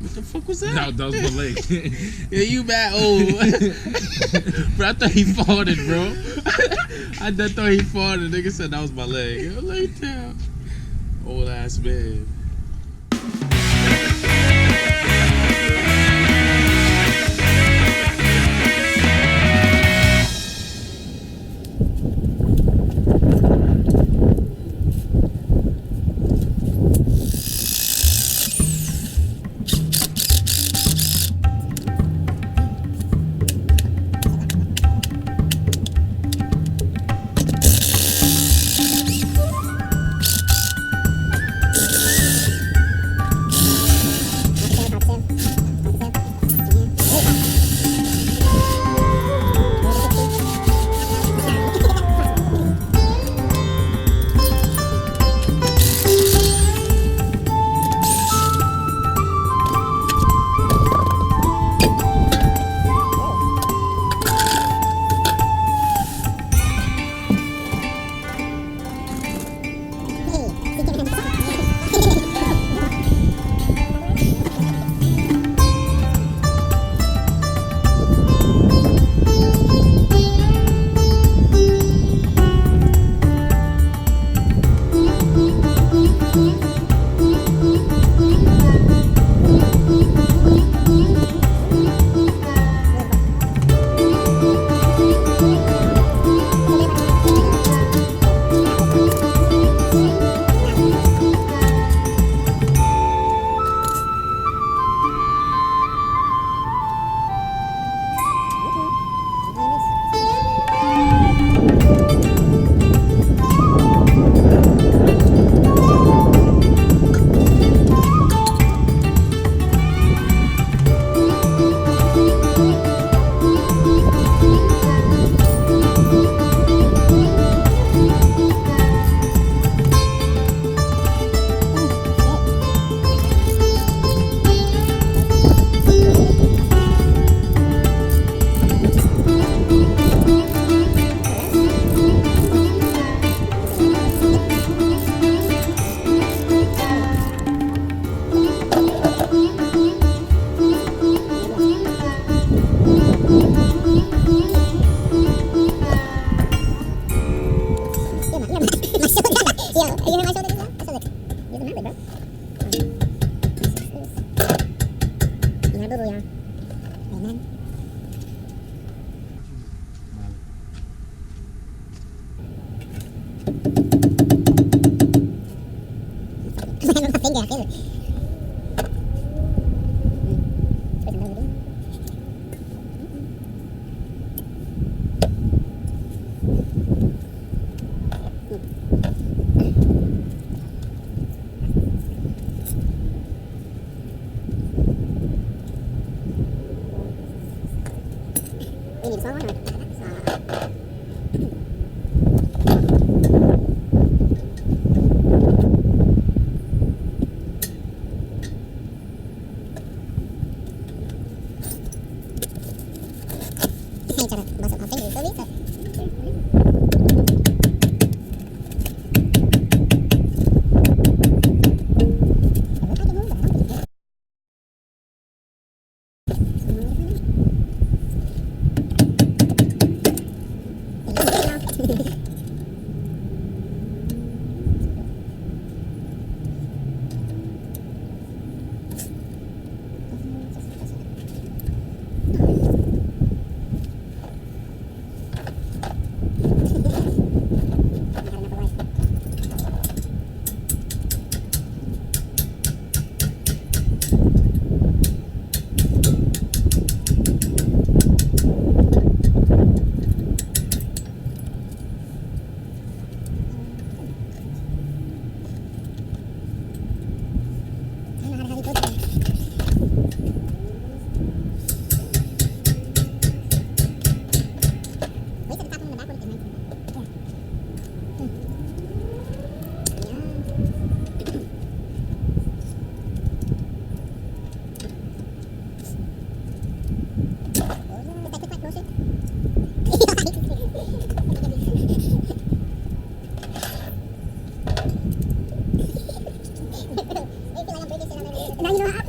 What the fuck was that? No, that was my leg. Yeah, you bad old. Bro, I thought he farted, bro. I thought he farted. Nigga said that was my leg. I was like, damn. Old ass man.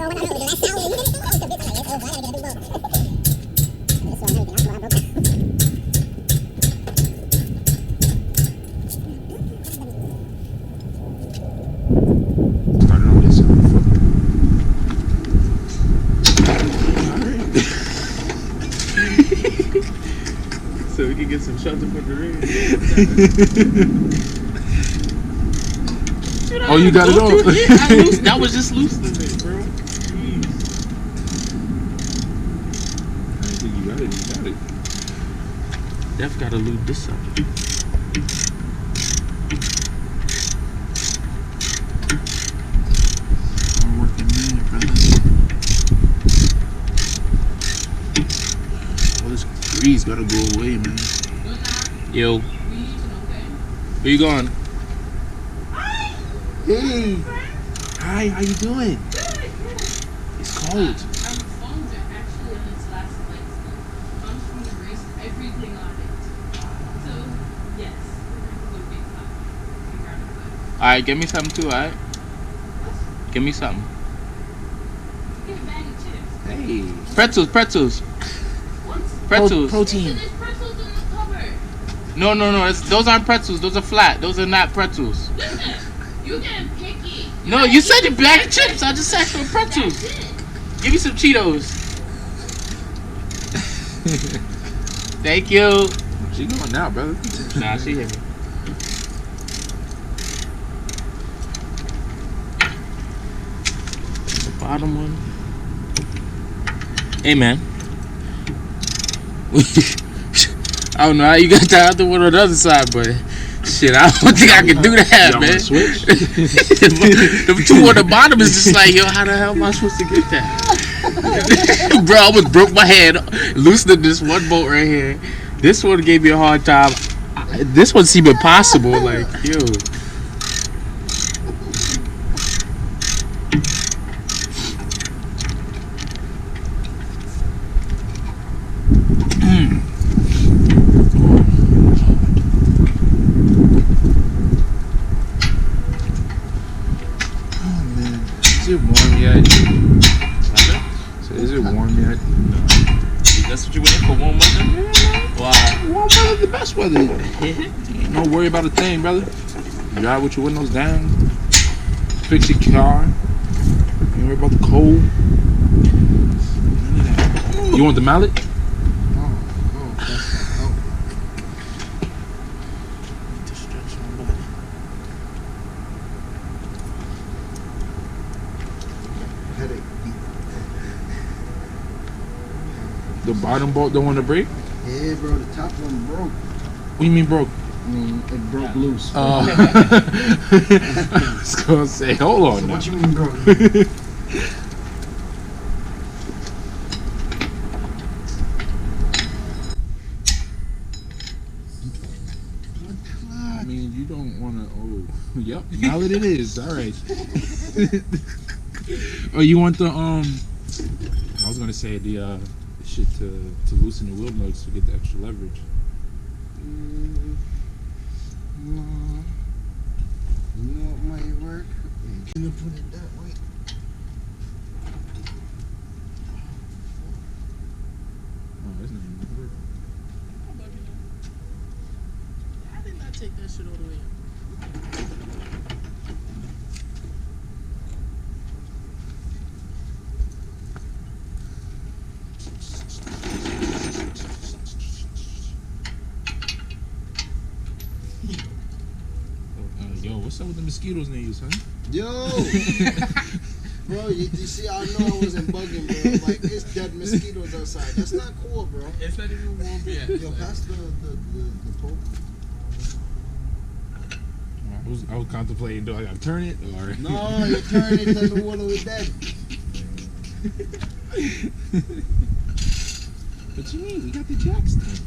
Started on this side. So we can get some shelter for the rain. Oh, you got it on. That was just loosening it, bro. Jeez. I didn't think you got it. You got it. Def gotta lube this up. Hard working man, brother. All this grease gotta go away, man. Yo. Where you going? Hey. Hi, how you doing? It's cold. Our phones are actually on its last legs. Comes from the race, everything on it. So, yes, would be fun. Alright, give me something too, alright? Give me something. Get a bag of chips. Hey. Pretzels. What? Pretzels. So Protein. there's pretzels in the cupboard. No. Those aren't pretzels. Those are flat. Those are not pretzels. Listen, you getting picky. No, you said a bag of chips. I just asked for pretzels. That's it. Give me some Cheetos. Thank you. She going now, brother. Nah, she hit me. The bottom one. Hey, man. I don't know how you got the other one on the other side, but shit, I don't think I can do that, Y'all man. wanna switch? The two on the bottom is just like, yo, how the hell am I supposed to get that? Bro, I almost broke my hand loosening this one bolt right here. This one gave me a hard time. This one seemed impossible. Like, yo. Is it warm yet? So is it warm yet? That's what you went in for, warm weather? Wow. Warm weather, the best weather. Ain't no worry about a thing, brother. You drive with your windows down. Fix your car. You worry about the cold. None of that. You want the mallet? The bottom bolt don't want to break? Yeah, bro, the top one broke. What do you mean broke? I mean, it broke loose. I was gonna say, hold on now. What you mean broke? I mean, you don't want to. Oh, yep, mallet it is. All right. Oh, you want the I was gonna say the shit to loosen the wheel nuts to get the extra leverage. No. You know what might work? Can you put it that way? Oh, that's not even work. I did not take that shit all the way up. Yo, what's up with the mosquitoes near you, son? Yo! Bro, you see, I know I wasn't bugging, bro. Like, it's dead mosquitoes outside. That's not cool, bro. It's not even warm yet. Yo, pass the pole. I was contemplating, do I gotta turn it or? No, you turn it to the water with dead. What you mean? We got the jacks then.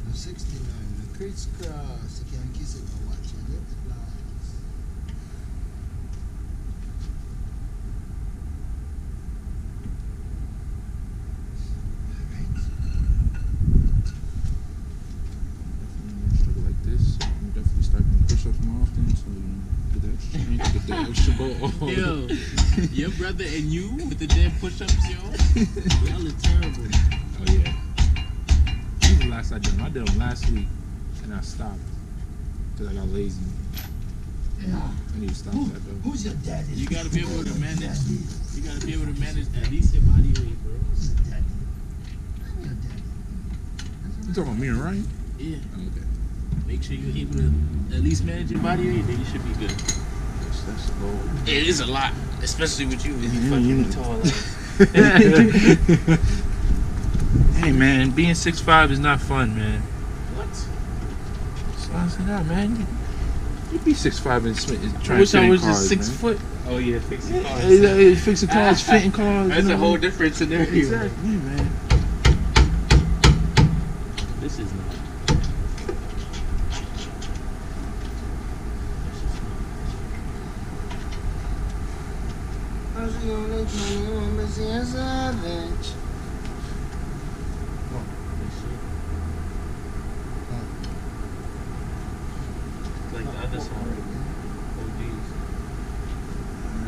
The 69, the crisscross. You can't kiss it, but watch your lips flies. boat. Yo, your brother and you with the damn push-ups, yo. Y'all are terrible. Oh yeah. When was the last I did them? I did them last week, and I stopped because I got lazy. I need to stop that though. Who's your daddy? You gotta be able to manage. You gotta be able to manage at least your body weight, bro. Who's your daddy? I'm your daddy. You talking about me and Ryan? Yeah. Okay. Make sure you're able to at least manage your body weight, then you should be good. That's the goal. It is a lot, especially with you. When you fucking tall. Hey man, being 6'5" is not fun, man. What? So I said, nah, man. You be 6'5" and I trying wish to fit I in was cars, just 6 man. foot. Oh yeah, fixing cars. Fixing cars, fitting cars. That's you a know? whole different scenario. Exactly, man. This is not. Like the other side. Oh geez.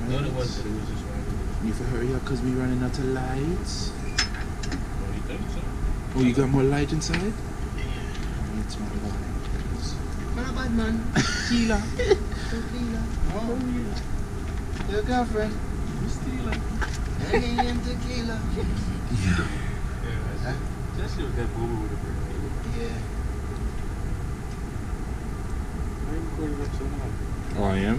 No, it wasn't. It was just right. You for hurry up because we running out of lights. Oh, you think so? Oh, you got more light inside? Yeah. It's my lights. Not a bad man. Tequila. Tequila. Oh yeah. Your girlfriend. Tequila. Hanging in tequila. Yeah. Yeah. That shit was that boomer with a bird. Yeah. Why are you recording up so much? Oh, I am?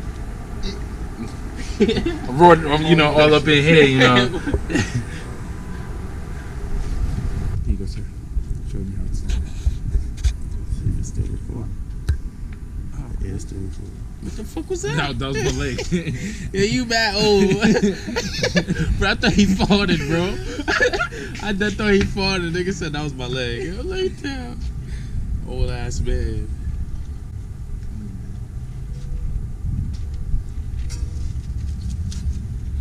I'm roaring, you know, all up in here, you know. Here you go, sir. Show me how it's done. See if it's still recording. Oh, yeah, it's still recording. What the fuck was that? No, that was my leg. Yeah, you bad old. Bro, I thought he farted, bro. I thought he farted. Nigga said that was my leg. Yo, lay down. Old ass man.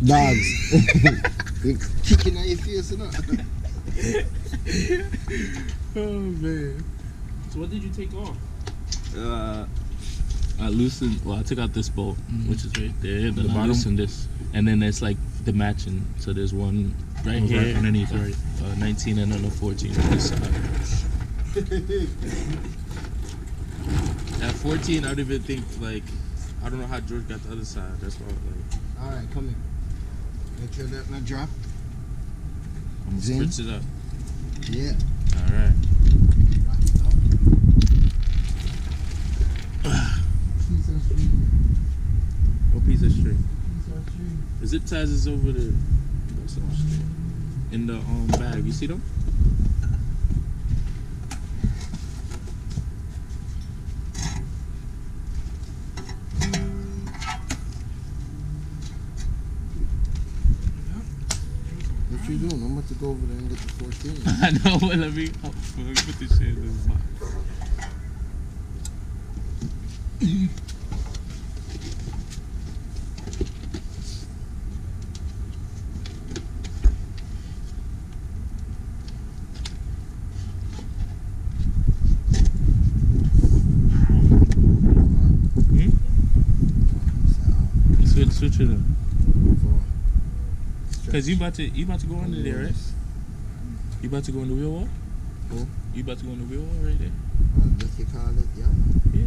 Dogs. Kicking at your face, or not? Oh man. So what did you take off? I loosened. Well, I took out this bolt, which is right there. Then I bottom? loosened this, and then it's like the matching. So there's one right Right here underneath, right? 19 and then a 14 on this side. At 14, I don't even think like I don't know how George got the other side. That's why like Alright, come here. Make sure that not drop. I'm Zin. spritz it up. Yeah. All right. Piece of string. What piece of string? Piece of string. The zip ties is over there. What's up, shit? In the bag. You see them? What you doing? I'm about to go over there and get the 14. I know. Well, let me put this shit in this box. Switch it up. Cause you about to go under there, right? You about to go in the wheel wall? Who? You about to go in the wheel wall right there? What you call it? Yeah. Yeah.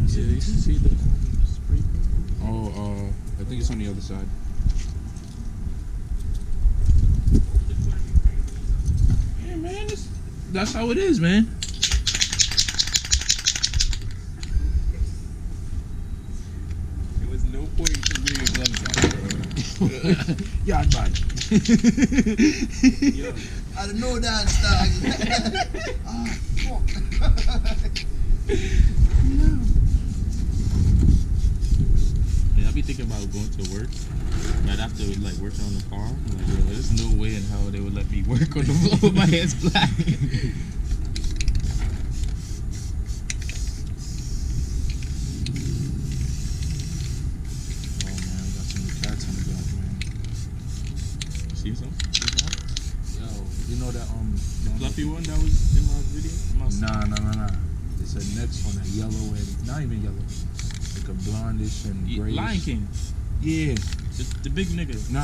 Yeah, you see the spray paint? Oh, I think it's on the other side. Yeah, man, that's how it is, man. There was no point to bring your gloves out. Yard man. Yo, I don't know dance dog. Ah, fuck. yeah, I be thinking about going to work right after like working on the car. I'm like, yo, there's no way in hell they would let me work on the floor with my hands black. See some? Yo, you know that The fluffy one that was in my video? Nah. It's a next one, a yellow and not even yellow, like a blondish and grayish. Lion King. Yeah. The big nigga. No.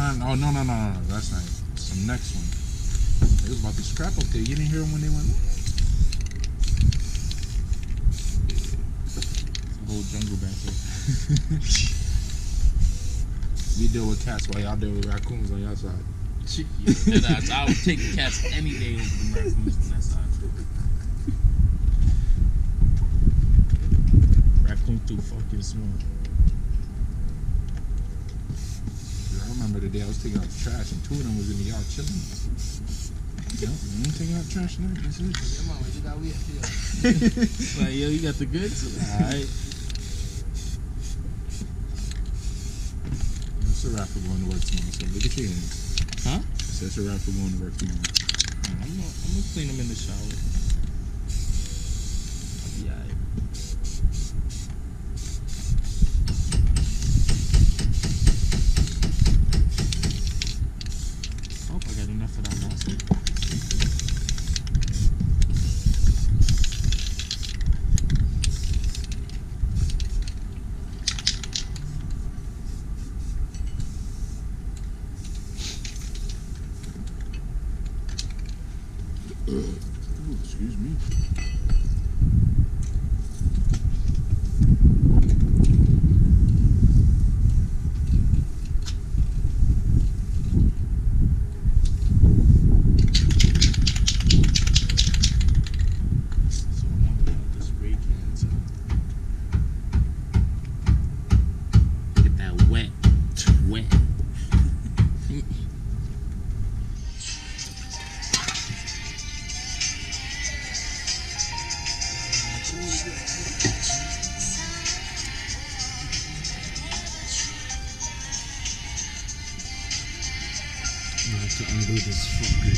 That's not it. Some next one. It was about to scrap up there. You didn't hear them when they went. Whole jungle back there. We deal with cats while y'all deal with raccoons on your side. I would take the cats any day over the raccoons on that side. Raccoons too fucking smart. I remember the day I was taking out the trash and two of them was in the yard chilling. Yep, you ain't taking out trash tonight. That's it. Yeah, man, you got weird here. Like, yo, you got the goods? Alright. It's a wrap for going to work tomorrow, so look at your hands. Huh? So it's a wrap for going to work tomorrow. I'm gonna clean them in the shower. I'll be alright. I hope I got enough of that last one. Ooh, excuse me. So I wanted to have this spray can, so Get that wet. I have to undo this fucker.